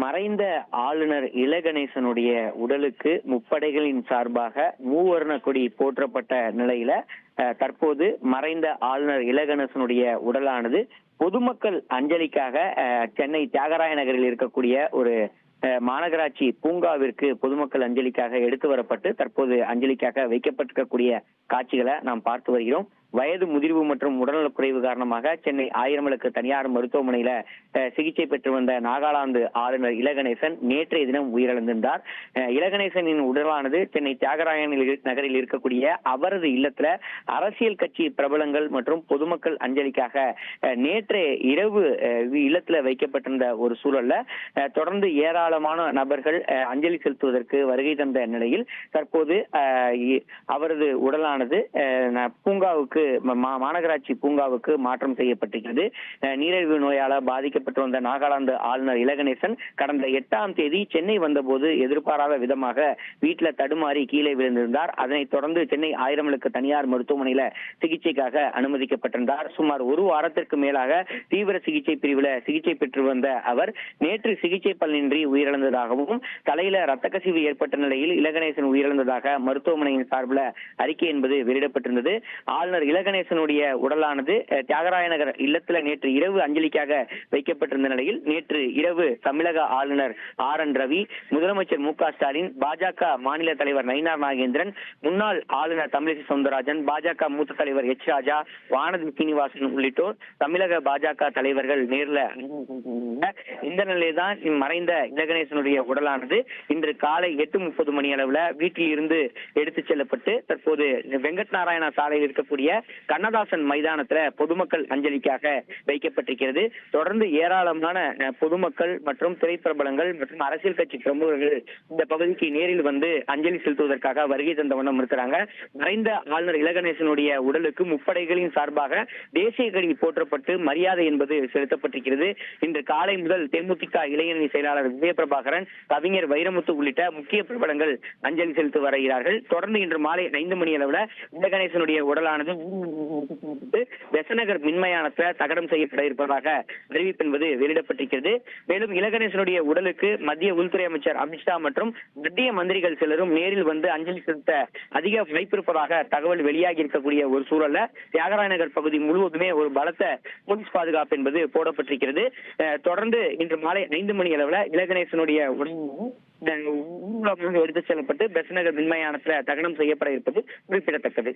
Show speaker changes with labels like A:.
A: மறைந்த ஆளுநர் இலகணேசனுடைய உடலுக்கு முப்படைகளின் சார்பாக மூவர்ண கொடி போற்றப்பட்ட நிலையில தற்போது மறைந்த ஆளுநர் இலகணேசனுடைய உடலானது பொதுமக்கள் அஞ்சலிக்காக சென்னை தியாகராய நகரில் இருக்கக்கூடிய ஒரு மாநகராட்சி பூங்காவிற்கு பொதுமக்கள் அஞ்சலிக்காக எடுத்து வரப்பட்டு தற்போது அஞ்சலிக்காக வைக்கப்பட்டிருக்கக்கூடிய காட்சிகளை நாம் பார்த்து வருகிறோம். வயது முதிர்வு மற்றும் உடல்நலக்குறைவு காரணமாக சென்னை ஆயிரம்விளக்கு தனியார் மருத்துவமனையில சிகிச்சை பெற்று வந்த நாகாலாந்து ஆளுநர் இலகணேசன் நேற்றைய தினம் உயிரிழந்திருந்தார். இலகணேசனின் உடலானது சென்னை தியாகராய நகரில் இருக்கக்கூடிய அவரது இல்லத்துல அரசியல் கட்சி பிரபலங்கள் மற்றும் பொதுமக்கள் அஞ்சலிக்காக நேற்றைய இரவு இல்லத்துல வைக்கப்பட்டிருந்த ஒரு சூழல்ல தொடர்ந்து ஏராளமான நபர்கள் அஞ்சலி செலுத்துவதற்கு வருகை தந்த நிலையில் தற்போது அவரது உடலானது பூங்காவுக்கு மாநகராட்சி பூங்காவுக்கு மாற்றம் செய்யப்பட்டிருக்கிறது. நீரிழிவு நோயால பாதிக்கப்பட்டு வந்த நாகாலாந்து ஆளுநர் இலகணேசன் கடந்த 8ஆம் தேதி சென்னை வந்தபோது எதிர்பாராத விதமாக வீட்டுல தடுமாறி கீழே விழுந்திருந்தார். அதனைத் தொடர்ந்து சென்னை ஆயிரம்விளக்கு தனியார் மருத்துவமனையில சிகிச்சைக்காக அனுமதிக்கப்பட்டிருந்தார். சுமார் ஒரு வாரத்திற்கு மேலாக தீவிர சிகிச்சை பிரிவுல சிகிச்சை பெற்று வந்த அவர் நேற்று சிகிச்சை பலனின்றி உயிரிழந்ததாகவும் தலையில ரத்த கசிவு ஏற்பட்ட நிலையில் இலகணேசன் உயிரிழந்ததாக மருத்துவமனையின் சார்பில் அறிக்கை என்பது வெளியிடப்பட்டிருந்தது. ஆளுநர் இலகணேசனுடைய உடலானது தியாகராய நகர் இல்லத்துல நேற்று இரவு அஞ்சலிக்காக வைக்கப்பட்டிருந்த நிலையில் நேற்று இரவு தமிழக ஆளுநர் RN ரவி, முதலமைச்சர் மு க ஸ்டாலின், பாஜக மாநில தலைவர் நயினார் நாகேந்திரன், முன்னாள் ஆளுநர் தமிழிசை சவுந்தரராஜன், பாஜக மூத்த தலைவர் H ராஜா, வானதி சீனிவாசன் உள்ளிட்டோர் தமிழக பாஜக தலைவர்கள் நேரில் இந்த நிலையில்தான் மறைந்த இலகணேசனுடைய உடலானது இன்று காலை 8:30 மணி அளவுல வீட்டில் இருந்து எடுத்துச் செல்லப்பட்டு தற்போது வெங்கட் நாராயணா சாலையில் இருக்கக்கூடிய கண்ணதாசன் மைதானத்துல பொதுமக்கள் அஞ்சலிக்காக வைக்கப்பட்டிருக்கிறது. தொடர்ந்து ஏராளமான பொதுமக்கள் மற்றும் திரைப்பிரபலங்கள் மற்றும் அரசியல் கட்சி பிரமுகர்கள் இந்த பகுதிக்கு நேரில் வந்து அஞ்சலி செலுத்துவதற்காக வருகை தந்த வண்ணம் இருக்கிறாங்க. மறைந்த ஆளுநர் இலகணேசனுடைய உடலுக்கு முப்படைகளின் சார்பாக தேசிய கொடி போற்றப்பட்டு மரியாதை என்பது செலுத்தப்பட்டிருக்கிறது. இன்று காலை முதல் தேமுதிக இளைஞரணி செயலாளர் விஜயபிரபாகரன், கவிஞர் வைரமுத்து உள்ளிட்ட முக்கிய பிரபலங்கள் அஞ்சலி செலுத்தி வருகிறார்கள். தொடர்ந்து இன்று மாலை 5 மணி அளவுல இலகணேசனுடைய உடலானது பெசநகர் மின்மயானத்துல தகனம் செய்யப்பட இருப்பதாக அறிவிப்பு என்பது வெளியிடப்பட்டிருக்கிறது. மேலும் இலகணேசனுடைய உடலுக்கு மத்திய உள்துறை அமைச்சர் அமித்ஷா மற்றும் மத்திய மந்திரிகள் சிலரும் நேரில் வந்து அஞ்சலி செலுத்த அதிக வாய்ப்பு இருப்பதாக தகவல் வெளியாகி இருக்கக்கூடிய ஒரு சூழல்ல தியாகராய நகர் பகுதி முழுவதுமே ஒரு பலத்த போலீஸ் பாதுகாப்பு என்பது போடப்பட்டிருக்கிறது. தொடர்ந்து இன்று மாலை 5 மணி அளவுல இலகணேசனுடைய ஊர்வலமாக எடுத்துச் செல்லப்பட்டு பெசநகர் மின்மயானத்துல தகனம் செய்யப்பட இருப்பது குறிப்பிடத்தக்கது.